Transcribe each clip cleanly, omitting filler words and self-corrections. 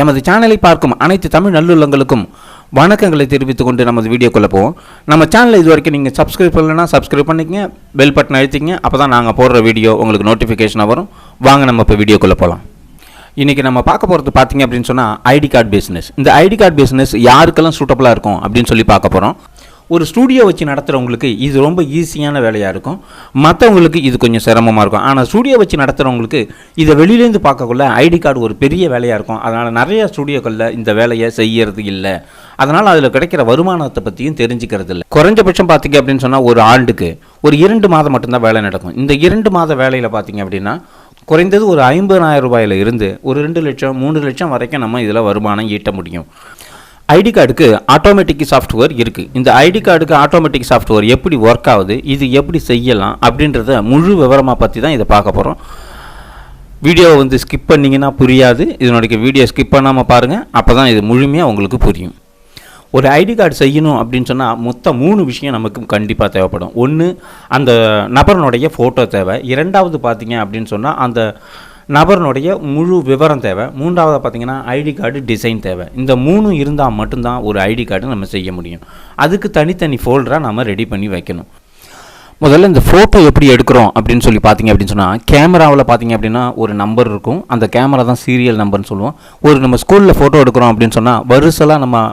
எமது சேனலை பார்க்கும் அனைத்து தமிழ் நல்லுள்ளங்களுக்கும் வணக்கங்களை தெரிவித்துக் கொண்டு நமது வீடியோக்குள்ளே போவோம். நம்ம சேனலை இது வரைக்கும் நீங்கள் சப்ஸ்கிரைப் பண்ணலைன்னா சப்ஸ்கிரைப் பண்ணிக்கங்க, பெல் பட்டன் அழுத்திங்க. அப்போ தான் நாங்கள் போடுற வீடியோ உங்களுக்கு நோட்டிஃபிகேஷனாக வரும். வாங்க நம்ம இப்போ வீடியோக்குள்ளே போகலாம். இன்றைக்கி நம்ம பார்க்க போகிறது பார்த்தீங்க அப்படின்னு சொன்னால் ஐடி கார்டு பிஸ்னஸ். இந்த ஐடி கார்டு பிஸ்னஸ் யாருக்கெல்லாம் சூட்டபுளாக இருக்கும் அப்படின்னு சொல்லி பார்க்க போகிறோம். ஒரு ஸ்டூடியோ வச்சு நடத்துகிறவங்களுக்கு இது ரொம்ப ஈஸியான வேலையாக இருக்கும், மற்றவங்களுக்கு இது கொஞ்சம் சிரமமாக இருக்கும். ஆனால் ஸ்டூடியோ வச்சு நடத்துகிறவங்களுக்கு இதை வெளியிலேருந்து பார்க்கக்குள்ள ஐடி கார்டு ஒரு பெரிய வேலையாக இருக்கும். அதனால் நிறைய ஸ்டூடியோக்களில் இந்த வேலையை செய்யறது இல்லை. அதனால் அதில் கிடைக்கிற வருமானத்தை பற்றியும் தெரிஞ்சுக்கிறது இல்லை. குறைஞ்சபட்சம் பார்த்திங்க அப்படின்னு சொன்னால் ஒரு ஆண்டுக்கு ஒரு 2 மாதம் மட்டும்தான் வேலை நடக்கும். இந்த 2 மாத வேலையில் பார்த்திங்க அப்படின்னா குறைந்தது ஒரு 50,000 ரூபாயில் இருந்து ஒரு 2 லட்சம் 3 லட்சம் வரைக்கும் நம்ம இதில் வருமானம் ஈட்ட முடியும். ஐடி கார்டுக்கு ஆட்டோமேட்டிக் சாஃப்ட்வேர் இருக்குது. இந்த ஐடி கார்டுக்கு ஆட்டோமேட்டிக் சாஃப்ட்வேர் எப்படி ஒர்க் ஆகுது, இது எப்படி செய்யலாம் அப்படின்றத முழு விவரமாக பற்றி தான் இதை பார்க்க போகிறோம். வீடியோவை ஸ்கிப் பண்ணிங்கன்னா புரியாது. இதனுடைய வீடியோ ஸ்கிப் பண்ணாமல் பாருங்கள், அப்போ தான் இது முழுமையாக உங்களுக்கு புரியும். ஒரு ஐடி கார்டு செய்யணும் அப்படின்னு சொன்னால் மொத்தம் 3 விஷயம் நமக்கு கண்டிப்பாக தேவைப்படும். ஒன்று, அந்த நபரனுடைய ஃபோட்டோ தேவை. 2வது பார்த்தீங்க அப்படின்னு சொன்னால் அந்த நபரனுடைய முழு விவரம் தேவை. 3வது பார்த்திங்கன்னா ஐடி கார்டு டிசைன் தேவை. இந்த 3 இருந்தால் மட்டும்தான் ஒரு ஐடி கார்டு நம்ம செய்ய முடியும். அதுக்கு தனித்தனி ஃபோல்டராக நம்ம ரெடி பண்ணி வைக்கணும். முதல்ல இந்த ஃபோட்டோ எப்படி எடுக்கிறோம் அப்படின்னு சொல்லி பார்த்திங்க அப்படின்னு சொன்னால் கேமராவில் பார்த்திங்க அப்படின்னா ஒரு நம்பர் இருக்கும். அந்த கேமரா தான் சீரியல் நம்பர்னு சொல்லுவோம். ஒரு நம்ம ஸ்கூலில் ஃபோட்டோ எடுக்கிறோம் அப்படின்னு சொன்னால் வரிசையாக நம்ம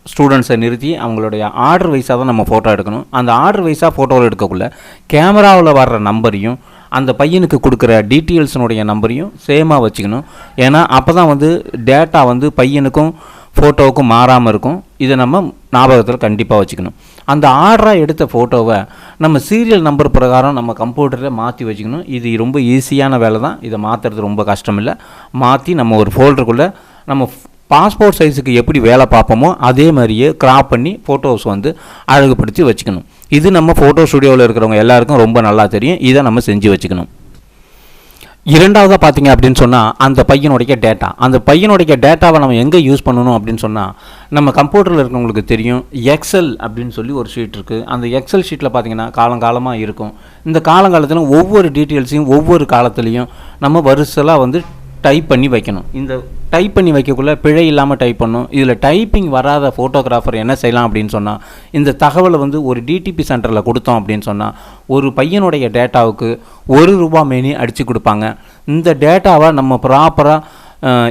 ஸ்டூடெண்ட்ஸை நிறுத்தி அவங்களுடைய ஆர்டர் வைஸாக தான் நம்ம ஃபோட்டோ எடுக்கணும். அந்த ஆர்டர் வைஸாக ஃபோட்டோவில் எடுக்கக்குள்ள கேமராவில் வர்ற நம்பரையும் அந்த பையனுக்கு கொடுக்குற டீட்டெயில்ஸினுடைய நம்பரையும் சேமாக வச்சுக்கணும். ஏன்னா அப்போ தான் டேட்டா பையனுக்கும் ஃபோட்டோவுக்கும் மாறாமல் இருக்கும். இதை நம்ம ஞாபகத்தில் கண்டிப்பாக வச்சுக்கணும். அந்த ஆர்டராக எடுத்த ஃபோட்டோவை நம்ம சீரியல் நம்பர் பிரகாரம் நம்ம கம்ப்யூட்டரில் மாற்றி வச்சுக்கணும். இது ரொம்ப ஈஸியான வேலை தான். இதை மாற்றுறது ரொம்ப கஷ்டம் இல்லை. மாற்றி நம்ம ஒரு ஃபோல்டருக்குள்ளே நம்ம பாஸ்போர்ட் சைஸுக்கு எப்படி வேலை பார்ப்போமோ அதே மாதிரியே கிராப் பண்ணி ஃபோட்டோஸ் அழகுபடுத்தி வச்சுக்கணும். இது நம்ம ஃபோட்டோ ஸ்டுடியோவில் இருக்கிறவங்க எல்லாருக்கும் ரொம்ப நல்லா தெரியும். இதை நம்ம செஞ்சு வச்சுக்கணும். 2வதாக பார்த்தீங்க அப்படின்னு சொன்னால் அந்த பையனுடைய டேட்டா. அந்த பையனுடைய டேட்டாவை நம்ம எங்கே யூஸ் பண்ணணும் அப்படின்னு சொன்னால் நம்ம கம்ப்யூட்டரில் இருக்கிறவங்களுக்கு தெரியும், எக்ஸல் அப்படின்னு சொல்லி ஒரு ஷீட் இருக்குது. அந்த எக்ஸல் ஷீட்டில் பார்த்திங்கன்னா காலங்காலமாக இருக்கும். இந்த காலங்காலத்திலும் ஒவ்வொரு டீட்டெயில்ஸையும் ஒவ்வொரு காலத்துலேயும் நம்ம வரிசலாக டைப் பண்ணி வைக்கணும். இந்த டைப் பண்ணி வைக்கக்குள்ளே பிழை இல்லாமல் டைப் பண்ணணும். இதில் டைப்பிங் வராத ஃபோட்டோகிராஃபர் என்ன செய்யலாம் அப்படின்னு சொன்னால் இந்த தகவலை ஒரு டிடிபி சென்டரில் கொடுத்தோம் அப்படின்னு சொன்னால் ஒரு பையனுடைய டேட்டாவுக்கு ₹1 மேனி அடித்து கொடுப்பாங்க. இந்த டேட்டாவை நம்ம ப்ராப்பராக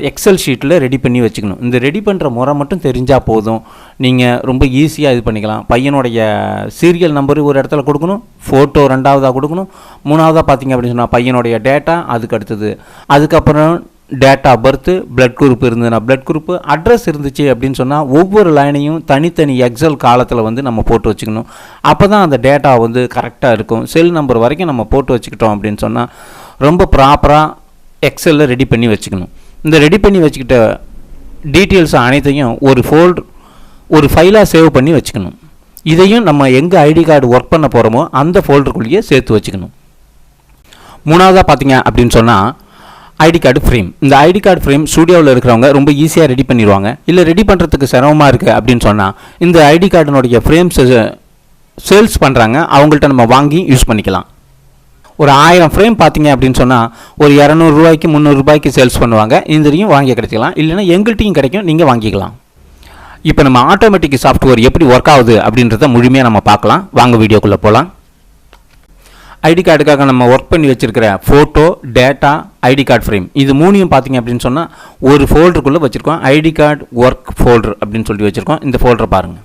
எக்ஸல் ஷீட்டில் ரெடி பண்ணி வச்சுக்கணும். இந்த ரெடி பண்ணுற முறை மட்டும் தெரிஞ்சால் போதும், நீங்கள் ரொம்ப ஈஸியாக இது பண்ணிக்கலாம். பையனுடைய சீரியல் நம்பரு ஒரு இடத்துல கொடுக்கணும், ஃபோட்டோ 2வதாக கொடுக்கணும், 3வதாக பார்த்திங்க அப்படின்னு சொன்னால் பையனுடைய டேட்டா, அதுக்கு அடுத்தது அதுக்கப்புறம் date of birth, blood group இருந்ததுன்னா பிளட் குரூப்பு, அட்ரஸ் இருந்துச்சு அப்படின்னு சொன்னால் ஒவ்வொரு லைனையும் தனித்தனி எக்ஸல் காலத்தில் நம்ம போட்டு வச்சுக்கணும். அப்போ தான் அந்த டேட்டா கரெக்டாக இருக்கும். செல் நம்பர் வரைக்கும் நம்ம போட்டு வச்சுக்கிட்டோம் அப்படின்னு சொன்னால் ரொம்ப ப்ராப்பராக எக்ஸலில் ரெடி பண்ணி வச்சுக்கணும். இந்த ரெடி பண்ணி வச்சுக்கிட்ட டீட்டெயில்ஸ் அனைத்தையும் ஒரு ஃபைலாக சேவ் பண்ணி வச்சுக்கணும். இதையும் நம்ம எங்கே ஐடி கார்டு ஒர்க் பண்ண போகிறோமோ அந்த ஃபோல்டருக்குள்ளேயே சேர்த்து வச்சுக்கணும். 3வதாக பார்த்தீங்க அப்படின்னு சொன்னால் ஐடி கார்டு ஃப்ரேம். இந்த ஐடி கார்டு ஃப்ரேம் ஸ்டூடியோவில் இருக்கிறவங்க ரொம்ப ஈஸியாக ரெடி பண்ணிடுவாங்க. இல்லை ரெடி பண்ணுறதுக்கு சிரமமாக இருக்குது அப்படின்னு சொன்னால் இந்த ஐடி கார்டினுடைய ஃப்ரேம்ஸ் சேல்ஸ் பண்ணுறாங்க, அவங்கள்ட்ட நம்ம வாங்கி யூஸ் பண்ணிக்கலாம். ஒரு 1000 ஃப்ரேம் பார்த்தீங்க அப்படின்னு சொன்னால் ஒரு ₹200 ₹300 சேல்ஸ் பண்ணுவாங்க. இதையும் வாங்கி கிடைச்சிக்கலாம். இல்லைன்னா எங்கள்கிட்டையும் கிடைக்கும், நீங்கள் வாங்கிக்கலாம். இப்போ நம்ம ஆட்டோமேட்டிக் சாஃப்ட்வேர் எப்படி ஒர்க் ஆகுது அப்படின்றத முழுமையாக நம்ம பார்க்கலாம். வாங்க வீடியோக்குள்ளே போகலாம். ஐடி கார்டுக்காக நம்ம ஒர்க் பண்ணி வச்சுருக்கிற photo, data, ID card frame இது 3யும் பார்த்திங்க அப்படின்னு சொன்னால் ஒரு ஃபோல்டருக்குள்ளே வச்சுருக்கோம். ஐடி கார்டு ஒர்க் ஃபோல்டர் அப்படின்னு சொல்லி வச்சுருக்கோம். இந்த ஃபோல்டரை பாருங்கள்.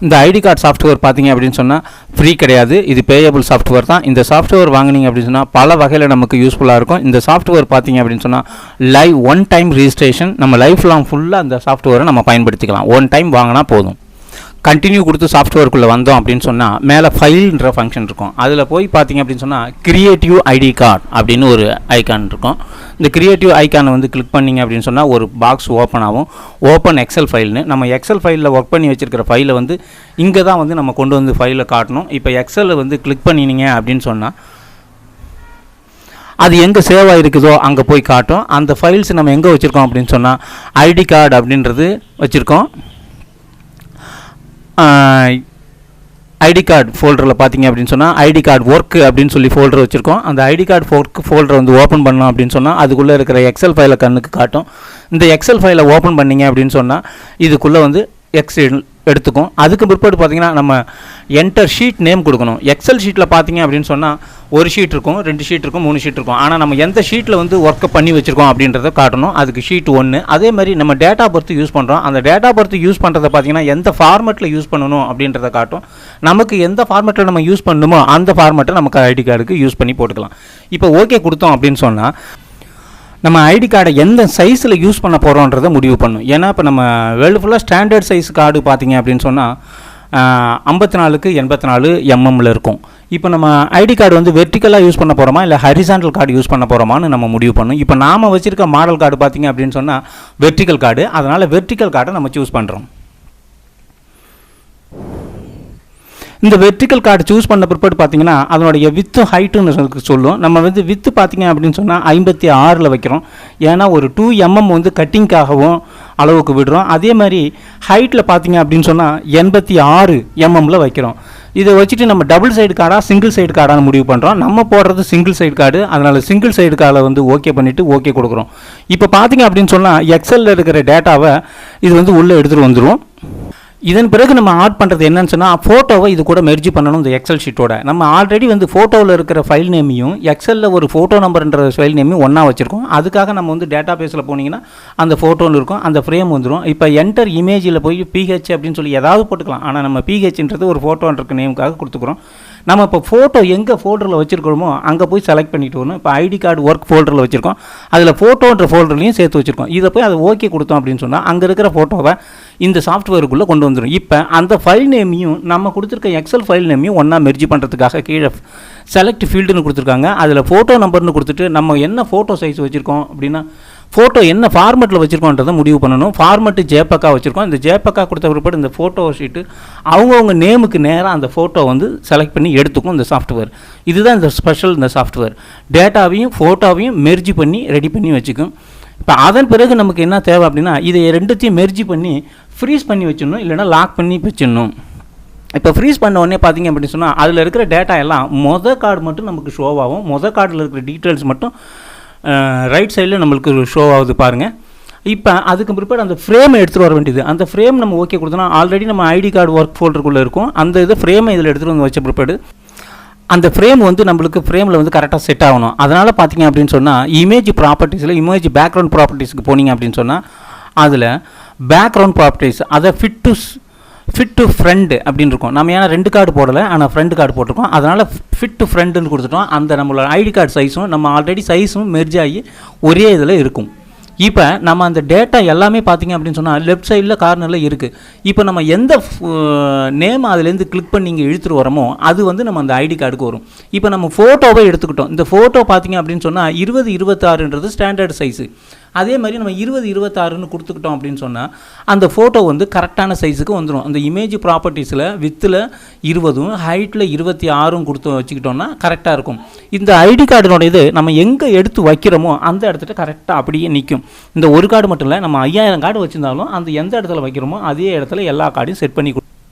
இந்த ஐடி கார்டு சாஃப்ட்வேர் பார்த்திங்க அப்படின்னு சொன்னால் ஃப்ரீ கிடையாது, இது பேயபிள் சாஃப்ட்வேர் தான். இந்த சாஃப்ட்வேர் வாங்கினீங்க அப்படின்னு சொன்னால் பல வகையில் நமக்கு யூஸ்ஃபுல்லாக இருக்கும். இந்த சாஃப்ட்வேர் பார்த்திங்க அப்படின்னு சொன்னால் லைவ் 1 டைம் ரிஜிஸ்ட்ரேஷன், நம்ம லைஃப் லாங் ஃபுல்லாக அந்த சாஃப்ட்வேரை நம்ம பயன்படுத்திக்கலாம். 1 டைம் வாங்கினா போதும். கண்டினியூ கொடுத்து சாஃப்ட்வேருக்குள்ளே வந்தோம் அப்படின்னு சொன்னால் மேலே ஃபைல்ன்ற ஃபங்க்ஷன் இருக்கும். அதில் போய் பார்த்திங்க அப்படின்னு சொன்னால் கிரியேட்டிவ் ஐடி கார்டு அப்படின்னு ஒரு ஐக்கான் இருக்கும். இந்த கிரியேட்டிவ் ஐக்கானை கிளிக் பண்ணிங்க அப்படின்னு சொன்னால் ஒரு பாக்ஸ் ஓப்பன் ஆகும். ஓப்பன் எக்ஸல் ஃபைல்னு நம்ம எக்ஸல் ஃபைலில் ஒர்க் பண்ணி வச்சுருக்கிற ஃபைலை இங்கே தான் நம்ம கொண்டு ஃபைலை காட்டணும். இப்போ எக்ஸலில் கிளிக் பண்ணினீங்க அப்படின்னு சொன்னால் அது எங்கே சேவ் ஆகிருக்குதோ அங்கே போய் காட்டும். அந்த ஃபைல்ஸ் நம்ம எங்கே வச்சுருக்கோம் அப்படின்னு சொன்னால் ஐடி கார்டு அப்படின்றது வச்சுருக்கோம். ஐடி கார்டு ஃபோல்டரில் பார்த்தீங்க அப்படின்னு சொன்னால் ஐடி கார்டு ஒர்க் அப்படின்னு சொல்லி ஃபோல்டர் வச்சுருக்கோம். அந்த ID card work folder open பண்ணோம் அப்படின்னு சொன்னால் அதுக்குள்ளே இருக்கிற எக்ஸல் ஃபைலை கண்ணுக்கு காட்டும். இந்த எக்ஸல் ஃபைலை ஓப்பன் பண்ணிங்க அப்படின்னு சொன்னால் இதுக்குள்ளே வந்து எக்ஸல் எடுத்துக்கும். அதுக்கு பிற்பாடு பார்த்திங்கன்னா நம்ம என்டர் ஷீட் நேம் கொடுக்கணும். எக்ஸல் ஷீட்டில் பார்த்திங்க அப்படின்னு சொன்னால் ஒரு ஷீட் இருக்கும், 2 ஷீட் இருக்கும், 3 ஷீட் இருக்கும். ஆனால் நம்ம எந்த ஷீட்டில் வந்து ஒர்க்கை பண்ணி வச்சுருக்கோம் அப்படின்றத காட்டணும். அதுக்கு ஷீட் 1. அதே மாதிரி நம்ம டேட்டா பர்த் யூஸ் பண்ணுறோம். அந்த டேட்டா பர்த் யூஸ் பண்ணுறத பார்த்திங்கன்னா எந்த ஃபார்மெட்டில் யூஸ் பண்ணணும் அப்படின்றத காட்டும். நமக்கு எந்த ஃபார்மெட்டில் நம்ம யூஸ் பண்ணணுமோ அந்த ஃபார்மெட்டை நமக்கு ஐடி கார்டுக்கு யூஸ் பண்ணி போட்டுக்கலாம். இப்போ ஓகே கொடுத்தோம் அப்படின்னு சொன்னால் நம்ம ஐடி கார்டை எந்த சைஸில் யூஸ் பண்ண போகிறோன்றதை முடிவு பண்ணும். ஏன்னா இப்போ நம்ம வேர்ல்டு ஃபுல்லாக ஸ்டாண்டர்ட் சைஸ் கார்டு பார்த்திங்க அப்படின்னு சொன்னால் 54க்கு 84 mm இருக்கும். இப்போ நம்ம ஐடி கார்டு வந்து வெர்டிக்கலாக யூஸ் பண்ண போகிறோமா இல்லை ஹரிசாண்டல் கார்டு யூஸ் பண்ண போகிறோமான்னு நம்ம முடிவு பண்ணணும். இப்போ நாம் வச்சுருக்க மாடல் கார்டு பார்த்திங்க அப்படின்னு சொன்னால் வெர்டிக்கல் கார்டு. அதனால் வெர்டிக்கல் கார்டை நம்ம சூஸ் பண்ணுறோம். இந்த வெர்டிக்கல் கார்டு சூஸ் பண்ண பிற்பாடு பார்த்தீங்கன்னா அதனுடைய வித்து ஹைட்டுன்னு சொல்லும். நம்ம வந்து வித்து பார்த்தீங்க அப்படின்னு சொன்னால் 56 வைக்கிறோம். ஏன்னா ஒரு 2 mm வந்து கட்டிங்காகவும் அளவுக்கு விடுறோம். அதே மாதிரி ஹைட்டில் பார்த்தீங்க அப்படின்னு சொன்னால் 86 mm வைக்கிறோம். இதை வச்சுட்டு நம்ம டபுள் சைடு கார்டா சிங்கிள் சைடு கார்டான்னு முடிவு பண்ணுறோம். நம்ம போடுறது சிங்கிள் சைடு கார்டு. அதனால் சிங்கிள் சைடு கார்டை வந்து ஓகே பண்ணிவிட்டு ஓகே கொடுக்குறோம். இப்போ பார்த்தீங்க அப்படின்னு சொன்னால் எக்ஸலில் இருக்கிற டேட்டாவை இது வந்து உள்ளே எடுத்துகிட்டு வந்துடும். இதன் பிறகு நம்ம ஆட் பண்ணுறது என்னன்னு சொன்னால் ஃபோட்டோவை இது கூட மெர்ஜி பண்ணணும். இந்த எக்ஸல் ஷீட்டோட நம்ம ஆல்ரெடி வந்து ஃபோட்டோவில் இருக்கிற ஃபைல் நேமையும் எக்ஸலில் ஒரு ஃபோட்டோ நம்பர்ன்ற ஃபைல் நேமையும் ஒன்றா வச்சுருக்கோம். அதுக்காக நம்ம வந்து டேட்டா பேஸில் போனீங்கன்னா அந்த ஃபோட்டோன்னு இருக்கும், அந்த ஃப்ரேம் வந்துடும். இப்போ என்டர் இமேஜில் போய் பிஹெச் அப்படின்னு சொல்லி ஏதாவது போட்டுக்கலாம். ஆனால் நம்ம பிஹெச்ன்றது ஒரு ஃபோட்டோன்ற நேமுக்காக கொடுத்துக்குறோம். நம்ம இப்போ ஃபோட்டோ எங்கே ஃபோல்டரில் வச்சுருக்கிறோமோ அங்கே போய் செலக்ட் பண்ணிட்டு வரணும். இப்போ ஐடி கார்டு ஒர்க் ஃபோல்டரில் வச்சுருக்கோம், அதில் ஃபோட்டோன்ற ஃபோல்டர்லையும் சேர்த்து வச்சுருக்கோம். இதை போய் அதை ஓகே கொடுத்தோம் அப்படின்னு சொன்னால் அங்கே இருக்கிற ஃபோட்டோவை இந்த சாஃப்ட்வேருக்குள்ளே கொண்டு வந்துடும். இப்போ அந்த ஃபைல் நேமையும் நம்ம கொடுத்துருக்க எக்ஸல் ஃபைல் நேமையும் ஒன்றா மெர்ஜி பண்ணுறதுக்காக கீழே செலக்ட் ஃபீல்டுன்னு கொடுத்துருக்காங்க. அதில் ஃபோட்டோ நம்பர்னு கொடுத்துட்டு நம்ம என்ன ஃபோட்டோ சைஸ் வச்சுருக்கோம் அப்படின்னா ஃபோட்டோ என்ன ஃபார்மெட்டில் வச்சுருக்கோன்றதை முடிவு பண்ணணும். ஃபார்மெட்டு ஜேபக்கா வச்சுருக்கோம். இந்த ஜேபக்கா கொடுத்த பிற்பாடு இந்த ஃபோட்டோ ஷீட்டு அவங்கவுங்க நேமுக்கு நேராக அந்த ஃபோட்டோ வந்து செலக்ட் பண்ணி எடுத்துக்கும் இந்த சாஃப்ட்வேர். இதுதான் இந்த ஸ்பெஷல். இந்த சாஃப்ட்வேர் டேட்டாவையும் ஃபோட்டோவையும் மெர்ஜி பண்ணி ரெடி பண்ணி வச்சுக்கும். இப்போ அதன் பிறகு நமக்கு என்ன தேவை அப்படின்னா இதை ரெண்டுத்தையும் மெர்ஜி பண்ணி ஃப்ரீஸ் பண்ணி வச்சிடணும், இல்லைனா லாக் பண்ணி வச்சிடணும். இப்போ ஃப்ரீஸ் பண்ண உடனே பார்த்தீங்க அப்படின்னு சொன்னால் அதில் இருக்கிற டேட்டா எல்லாம் மொதல் கார்டு மட்டும் நமக்கு ஷோ ஆகும். மொதல் கார்டில் இருக்கிற டீட்டெயில்ஸ் மட்டும் ரைட் சைடில் நம்மளுக்கு ஷோ ஆகுது பாருங்கள். இப்போ அதுக்கு பிற்பாடு அந்த ஃப்ரேமை எடுத்துகிட்டு வர வேண்டியது. அந்த ஃப்ரேம் நம்ம ஓகே கொடுத்தோன்னா ஆல்ரெடி நம்ம ஐடி கார்டு ஒர்க் ஃபோல்டருக்குள்ளே இருக்கும். அந்த இது ஃப்ரேமை இதில் எடுத்துகிட்டு வந்து வச்ச பிற்பாடு அந்த ஃப்ரேம் வந்து நம்மளுக்கு ஃப்ரேமில் வந்து கரெக்டாக செட் ஆகணும். அதனால் பார்த்தீங்க அப்படின்னு சொன்னால் இமேஜ் ப்ராப்பர்ட்டிஸில் இமேஜ் பேக்ரவுண்ட் ப்ராப்பர்ட்டிஸ்க்கு போனீங்க அப்படின்னு சொன்னால் அதில் பேக்ரவுண்ட் ப்ராப்பர்ட்டிஸ் அதை ஃபிட் டு ஃப்ரெண்டு அப்படின்னு இருக்கும். நம்ம ஏன்னா 2 கார்டு போடலை, ஆனால் ஃப்ரெண்டு கார்டு போட்டிருக்கோம். அதனால் ஃபிட் டு ஃப்ரெண்டுன்னு கொடுத்துட்டோம். அந்த நம்மளோட ஐடி கார்டு சைஸும் நம்ம ஆல்ரெடி சைஸும் மெர்ஜ் ஆகி ஒரே இதில் இருக்கும். இப்போ நம்ம அந்த டேட்டா எல்லாமே பார்த்திங்க அப்படின்னு சொன்னால் லெஃப்ட் சைடில் கார்னரில் இருக்குது. இப்போ நம்ம எந்த நேம் அதுலேருந்து கிளிக் பண்ணி இங்கே இழுத்துட்டு வரோமோ அது வந்து நம்ம அந்த ஐடி கார்டுக்கு வரும். இப்போ நம்ம ஃபோட்டோவை எடுத்துக்கிட்டோம். இந்த ஃபோட்டோ பார்த்திங்க அப்படின்னு சொன்னால் 2026 ஸ்டாண்டர்ட் சைஸு. அதே மாதிரி நம்ம 2026 கொடுத்துக்கிட்டோம் அப்படின்னு சொன்னால் அந்த ஃபோட்டோ வந்து கரெக்டான சைஸுக்கு வந்துடும். அந்த இமேஜ் ப்ராப்பர்ட்டிஸில் வித்தில் 20 ஹைட்டில் 26 கொடுத்து வச்சுக்கிட்டோம்னா கரெக்டாக இருக்கும். இந்த ஐடி கார்டினோட இது நம்ம எங்கே எடுத்து வைக்கிறோமோ அந்த இடத்துல கரெக்டாக அப்படியே நிற்கும். இந்த ஒரு கார்டு மட்டும் இல்லை, நம்ம 5000 கார்டு வச்சுருந்தாலும் அந்த எந்த இடத்துல வைக்கிறோமோ அதே இடத்துல எல்லா கார்டையும் செட் பண்ணி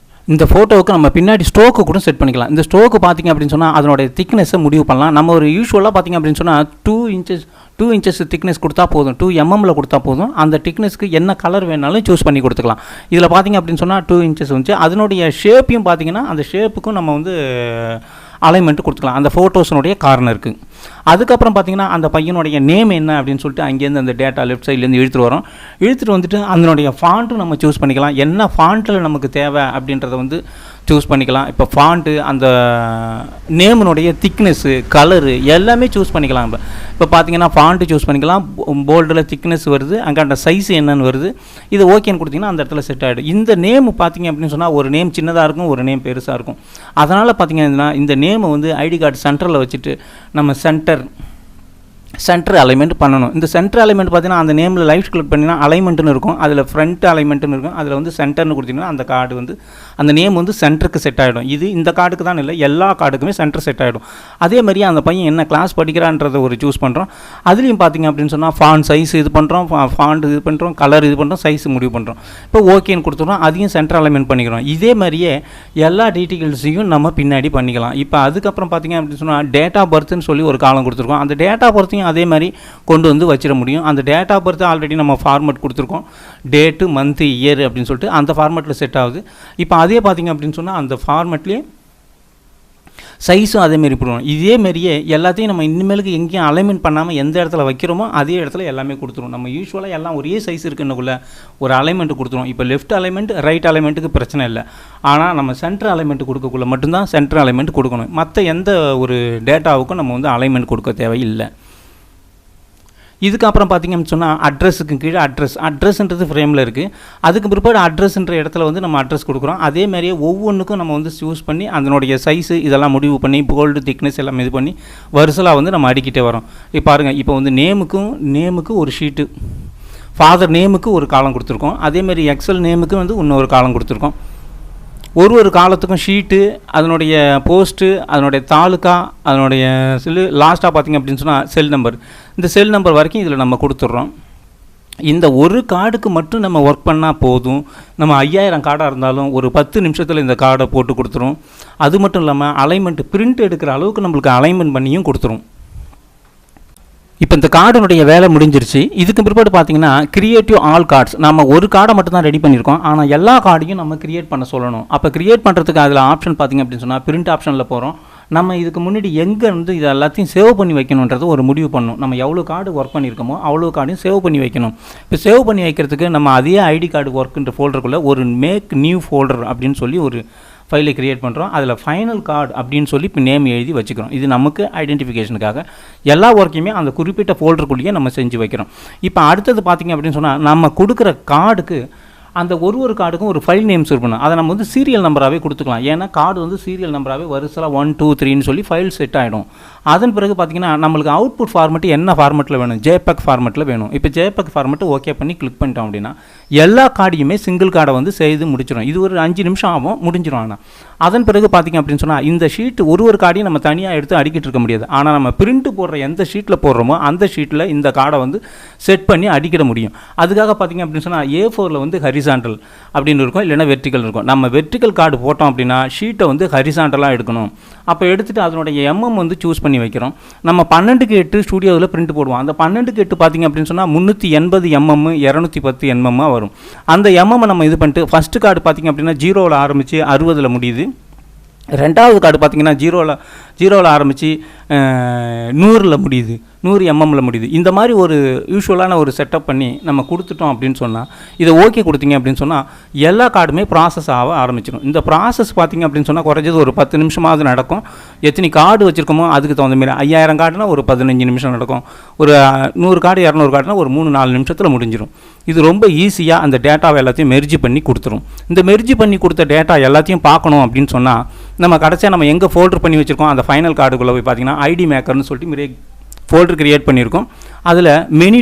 இந்த ஃபோட்டோவுக்கு நம்ம பின்னாடி ஸ்ட்ரோக்கு கூட செட் பண்ணிக்கலாம். இந்த ஸ்ட்ரோக்கு பார்த்திங்க அப்படின்னு சொன்னால் அதனுடைய திக்னஸை முடிவு பண்ணலாம். நம்ம ஒரு யூஸ்வலாக பார்த்திங்க அப்படின்னு சொன்னால் 2 இன்ச்சஸ் திக்னஸ் கொடுத்தா போதும், 2 mm கொடுத்தா போதும். அந்த திக்னஸ்க்கு என்ன கலர் வேணாலும் சூஸ் பண்ணி கொடுத்துக்கலாம். இதில் பார்த்திங்க அப்படின்னு சொன்னால் 2 இன்ச்சஸ் வந்துச்சு. அதனுடைய ஷேப்பையும் பார்த்திங்கன்னா அந்த ஷேப்புக்கும் நம்ம வந்து அலைன்மெண்ட்டு கொடுத்துக்கலாம் அந்த ஃபோட்டோஸினுடைய கார்னருக்கு. அதுக்கப்புறம் பார்த்திங்கன்னா அந்த பையனுடைய நேம் என்ன அப்படின்னு சொல்லிட்டு அங்கேருந்து அந்த டேட்டா லெஃப்ட் சைட்லேருந்து இழுத்துட்டு வந்துட்டு அதனுடைய ஃபாண்ட்டும் நம்ம சூஸ் பண்ணிக்கலாம். என்ன ஃபாண்ட்டில் நமக்கு தேவை அப்படின்றத வந்து சூஸ் பண்ணிக்கலாம். இப்போ ஃபாண்ட்டு அந்த நேமுனுடைய திக்னஸ்ஸு கலரு எல்லாமே சூஸ் பண்ணிக்கலாம். இப்போ பார்த்திங்கன்னா ஃபாண்ட்டு சூஸ் பண்ணிக்கலாம். போல்டில் திக்னஸ் வருது, அங்கே அந்த சைஸ் என்னன்னு வருது. இது ஓகேன்னு கொடுத்திங்கன்னா அந்த இடத்துல செட் ஆகிடும். இந்த நேம் பார்த்திங்க அப்படின்னு சொன்னால் ஒரு நேம் சின்னதாக இருக்கும், ஒரு நேம் பெருசாக இருக்கும். அதனால் பார்த்திங்கன்னா இந்த நேமை வந்து ஐடி கார்டு சென்டரில் வச்சுட்டு நம்ம சென்டர் அலைன்மெண்ட் பண்ணணும். இந்த சென்டர் அலைன்மெண்ட் பார்த்தீங்கன்னா அந்த நேமில் லைஃப் கிளிக் பண்ணினா அலைன்மெண்ட்னு இருக்கும், அதில் ஃப்ரண்ட் அலைன்மெண்ட்னு இருக்கும். அதில் வந்து சென்டர்னு கொடுத்தீங்கன்னா அந்த கார்டு வந்து அந்த நேம் வந்து சென்டருக்கு செட் ஆகிடும். இது இந்த கார்டுக்கு தான் இல்லை, எல்லா கார்டுக்குமே சென்டர் செட் ஆகிடும். அதே மாதிரி அந்த பையன் என்ன கிளாஸ் படிக்கிறான்றதை ஒரு சூஸ் பண்ணுறோம். அதுலேயும் பார்த்திங்க அப்படின்னு சொன்னால் ஃபாண்ட் சைஸ் இது பண்ணுறோம், ஃபாண்ட் இது பண்ணுறோம், கலர் இது பண்ணுறோம், சைஸ் முடிவு பண்ணுறோம். இப்போ ஓகேன்னு கொடுத்துட்றோம், அதையும் சென்டர் அலைன்மெண்ட் பண்ணிக்கிறோம். இதே மாதிரியே எல்லா டீட்டெயில்ஸையும் நம்ம பின்னாடி பண்ணிக்கலாம். இப்போ அதுக்கப்புறம் பார்த்திங்க அப்படின்னு சொன்னால் டேட்டா பர்த்னு சொல்லி ஒரு காலம் கொடுத்துருக்கோம். அந்த டேட்டா பர்த்தையும் அதே மாதிரி கொண்டு வந்து வச்சிட முடியும். அந்த டேட் ஆஃப் பர்த் ஆல்ரெடி நம்ம ஃபார்மேட் கொடுத்துருக்கோம், டேட்டு மந்த்து இயர் அப்படின்னு சொல்லிட்டு அந்த ஃபார்மேட்டில் செட் ஆகுது. இப்போ அதே பார்த்திங்க அப்படின்னு சொன்னால் அந்த ஃபார்மேட்லேயே சைஸும் அதேமாரி போடுவோம். இதேமாரியே எல்லாத்தையும் நம்ம இனிமேலுக்கு எங்கேயும் அலைன்மெண்ட் பண்ணாமல் எந்த இடத்துல வைக்கிறோமோ அதே இடத்துல எல்லாமே கொடுத்துருவோம். நம்ம யூஸ்வலாக எல்லாம் ஒரே சைஸ் இருக்குன்னுக்குள்ளே ஒரு அலைன்மெண்ட் கொடுத்துருவோம். இப்போ லெஃப்ட் அலைன்மெண்ட் ரைட் அலைன்மெண்ட்டுக்கு பிரச்சனை இல்லை, ஆனால் நம்ம சென்டர் அலைன்மெண்ட் கொடுக்கக்குள்ள மட்டும்தான் சென்டர் அலைன்மெண்ட் கொடுக்கணும். மற்ற எந்த ஒரு டேட்டாவுக்கும் நம்ம வந்து அலைன்மெண்ட் கொடுக்க தேவையில்லை. இதுக்கப்புறம் பார்த்திங்கன்னு சொன்னால் அட்ரஸுக்கு கீழே அட்ரஸ்ன்றது ஃப்ரேமில் இருக்குது. அதுக்கு பிற்பாடு அட்ரஸ்ன்ற இடத்துல வந்து நம்ம அட்ரஸ் கொடுக்குறோம். அதேமாதிரியே ஒவ்வொன்றுக்கும் நம்ம வந்து சூஸ் பண்ணி அதனுடைய சைஸு இதெல்லாம் முடிவு பண்ணி போல்டு திக்னஸ் எல்லாம் இது பண்ணி வருசலாக வந்து நம்ம அடிக்கிட்டே வரோம். இப்போ பாருங்கள், இப்போ வந்து நேமுக்கு ஒரு ஷீட்டு, ஃபாதர் நேமுக்கு ஒரு காலம் கொடுத்துருக்கோம். அதேமாதிரி எக்ஸல் நேமுக்கு வந்து இன்னொரு காலம் கொடுத்துருக்கோம். ஒரு காலத்துக்கும் ஷீட்டு, அதனுடைய போஸ்ட்டு, அதனுடைய தாலுக்கா, அதனுடைய லாஸ்ட்டாக பார்த்திங்க அப்படின்னு சொன்னால் செல் நம்பர், இந்த செல் நம்பர் வரைக்கும் இதில் நம்ம கொடுத்துட்றோம். இந்த ஒரு கார்டுக்கு மட்டும் நம்ம ஒர்க் பண்ணால் போதும். நம்ம 5000 கார்டாக இருந்தாலும் ஒரு 10 நிமிஷத்தில் இந்த கார்டை போட்டு கொடுத்துரும். அது மட்டும் இல்லாமல் அலைன்மெண்ட் பிரிண்ட் எடுக்கிற அளவுக்கு நம்மளுக்கு அலைன்மெண்ட் பண்ணியும் கொடுத்துரும். இப்போ இந்த கார்டுனுடைய வேலை முடிஞ்சிருச்சு. இதுக்கு பிற்பாடு பார்த்தீங்கன்னா கிரியேட்டிவ் ஆல் கார்ட்ஸ், நம்ம ஒரு கார்டை மட்டும் தான் ரெடி பண்ணியிருக்கோம், ஆனால் எல்லா கார்டையும் நம்ம கிரியேட் பண்ண சொல்லணும். அப்போ கிரியேட் பண்ணுறதுக்கு அதில் ஆப்ஷன் பார்த்திங்க அப்படின்னு சொன்னால் பிரிண்ட் ஆப்ஷனில் போகிறோம். நம்ம இதுக்கு முன்னாடி எங்கே இருந்து இது எல்லாத்தையும் சேவ் பண்ணி வைக்கணுன்றது ஒரு முடிவு பண்ணணும். நம்ம எவ்வளோ கார்டு ஒர்க் பண்ணியிருக்கோமோ அவ்வளோ கார்டையும் சேவ் பண்ணி வைக்கணும். இப்போ சேவ் பண்ணி வைக்கிறதுக்கு நம்ம அதே ஐடி கார்டு ஒர்க்குன்ற ஃபோல்டருக்குள்ளே ஒரு மேக் நியூ ஃபோல்டர் அப்படின்னு சொல்லி ஒரு ஃபைலை க்ரியேட் பண்ணுறோம். அதில் ஃபைனல் கார்டு அப்படின்னு சொல்லி இப்போ நேம் எழுதி வச்சுக்கிறோம். இது நமக்கு ஐடென்டிஃபிகேஷனுக்காக எல்லா ஒர்க்கையுமே அந்த குறிப்பிட்ட ஃபோல்டருக்குள்ளேயே நம்ம செஞ்சு வைக்கிறோம். இப்போ அடுத்தது பார்த்திங்க அப்படின்னு சொன்னால் நம்ம கொடுக்குற கார்டுக்கு அந்த ஒரு கார்டுக்கும் ஒரு ஃபைல் நேம்ஸ் இருக்கணும். அதை நம்ம வந்து சீரியல் நம்பராகவே கொடுத்துக்கலாம். ஏன்னா கார்டு வந்து சீரியல் நம்பராகவே வருஷலாம் 1 2 3ன்னு சொல்லி ஃபைல் செட் ஆகிடும். அதன் பிறகு பார்த்திங்கன்னா நம்மளுக்கு அவுட்புட் ஃபார்மெட்டு என்ன ஃபார்மெட்டில் வேணும், ஜேபெக் ஃபார்மெட்டில் வேணும். இப்போ ஜேபெக் ஃபார்மெட்டு ஓகே பண்ணி கிளிக் பண்ணிட்டோம் அப்படின்னா எல்லா கார்டையுமே சிங்கிள் கார்டை வந்து செய்து முடிச்சிடும். இது ஒரு 5 நிமிஷம் ஆகும், முடிஞ்சிடும். ஆனால் அதன் பிறகு பார்த்திங்க அப்படின்னு சொன்னால் இந்த ஷீட்டு ஒரு கார்டையும் நம்ம தனியாக எடுத்து அடிக்கிட்டு இருக்க முடியாது. ஆனால் நம்ம பிரிண்ட்டு போடுற எந்த ஷீட்டில் போடுறோமோ அந்த ஷீட்டில் இந்த கார்டை வந்து செட் பண்ணி அடிக்கிட முடியும். அதுக்காக பார்த்திங்க அப்படின்னு சொன்னால் A4 வந்து ஹரிசாண்டல் அப்படின்னு இருக்கும், இல்லைனா வெர்டிக்கல் இருக்கும். நம்ம வெர்டிக்கல் கார்டு போட்டோம் அப்படின்னா ஷீட்டை வந்து ஹரிசாண்டலாக எடுக்கணும். அப்போ எடுத்துகிட்டு அதனுடைய வந்து சூஸ் பண்ணி வைக்கிறோம். நம்ம 12:8 ஸ்டூடியோவில் பிரிண்ட் போடுவோம். அந்த 12:8 பார்த்திங்க அப்படின்னு சொன்னால் 380 210 mm வரும். அந்த நம்ம இது பண்ணிட்டு ஃபஸ்ட்டு கார்டு பார்த்திங்க அப்படின்னா 0ல் ஆரம்பித்து 60ல் முடியுது. ரெண்டாவது கார்டு பார்த்திங்கன்னா 0ல் ஆரம்பித்து 100ல் முடியுது, 100 mmல முடியுது. இந்த மாதிரி ஒரு யூஸ்வலான ஒரு செட்டப் பண்ணி நம்ம கொடுத்துட்டோம் அப்படின்னு சொன்னால், இதை ஓகே கொடுத்தீங்க அப்படின்னு சொன்னால் எல்லா கார்டுமே ப்ராசஸ் ஆக ஆரம்பிச்சிடும். இந்த ப்ராசஸ் பார்த்திங்க அப்படின்னு சொன்னால் குறைஞ்சது ஒரு 10 நிமிஷமாவது நடக்கும். எத்தனை கார்டு வச்சுருக்கோமோ அதுக்கு தகுந்த மாதிரி 5000 கார்டுனா ஒரு 15 நிமிஷம் நடக்கும். ஒரு 100 கார்டு 200 கார்டுனா ஒரு 3-4 நிமிஷத்தில் முடிஞ்சிடும். இது ரொம்ப ஈஸியாக அந்த டேட்டாவை எல்லாத்தையும் மெர்ஜி பண்ணி கொடுத்துரும். இந்த மெர்ஜி பண்ணி கொடுத்த டேட்டா எல்லாத்தையும் பார்க்கணும் அப்படின்னு சொன்னால் நம்ம கடைசியாக நம்ம எங்கே ஃபோல்டர் பண்ணி வச்சுருக்கோம் அந்த ஃபைனல் கார்டுக்குள்ளே போய் பார்த்திங்கன்னா ஐடி மேக்கர்னு சொல்லிட்டு நிறைய ஃபோல்டர் கிரியேட் பண்ணியிருக்கோம். அதில் மெனி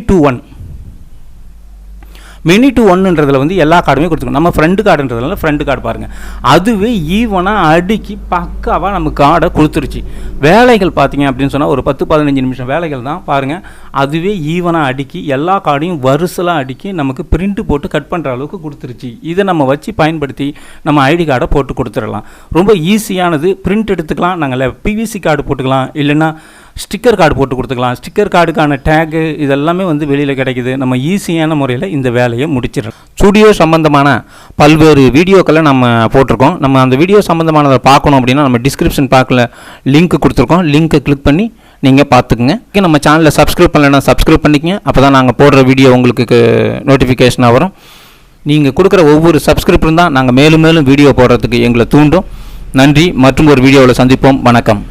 டு ஒன்ன்றதில் வந்து எல்லா கார்டுமே கொடுத்துருக்கோம். நம்ம ஃப்ரெண்டு கார்டுன்றதுனால ஃப்ரெண்டு கார்டு பாருங்கள், அதுவே ஈவனாக அடுக்கி பக்காவாக நம்ம கார்டை கொடுத்துருச்சு. வேலைகள் பார்த்திங்க அப்படின்னு சொன்னால் ஒரு 10-15 நிமிஷம் வேலைகள் தான் பாருங்கள். அதுவே ஈவனாக அடுக்கி எல்லா கார்டையும் வருசலாக அடுக்கி நமக்கு பிரிண்ட்டு போட்டு கட் பண்ணுற அளவுக்கு கொடுத்துருச்சு. இதை நம்ம வச்சு பயன்படுத்தி நம்ம ஐடி கார்டை போட்டு கொடுத்துடலாம். ரொம்ப ஈஸியானது. பிரிண்ட் எடுத்துக்கலாம், நாங்கள் பிவிசி கார்டு போட்டுக்கலாம், இல்லைன்னா ஸ்டிக்கர் கார்டு போட்டு கொடுத்துக்கலாம். ஸ்டிக்கர் கார்டுக்கான டேகு இதெல்லாமே வந்து வெளியில் கிடைக்குது. நம்ம ஈஸியான முறையில் இந்த வேலையை முடிச்சிடலாம். ஸ்டுடியோ சம்பந்தமான பல்வேறு வீடியோக்களை நம்ம போட்டிருக்கோம். நம்ம அந்த வீடியோ சம்பந்தமானதை பார்க்கணும் அப்படின்னா நம்ம டிஸ்கிரிப்ஷன் பாக்ஸில் லிங்க் கொடுத்துருக்கோம். லிங்க்கை கிளிக் பண்ணி நீங்கள் பார்த்துக்குங்க. நம்ம சேனலில் சப்ஸ்கிரைப் பண்ணலைன்னா சப்ஸ்கிரைப் பண்ணிக்கங்க. அப்போ தான் நாங்கள் போடுற வீடியோ உங்களுக்கு நோட்டிஃபிகேஷனாக வரும். நீங்கள் கொடுக்குற ஒவ்வொரு சப்ஸ்கிரிப்ஷன் தான் நாங்கள் மேலும் வீடியோ போடுறதுக்கு எங்களை தூண்டும். நன்றி. மற்றும் ஒரு வீடியோவில் சந்திப்போம். வணக்கம்.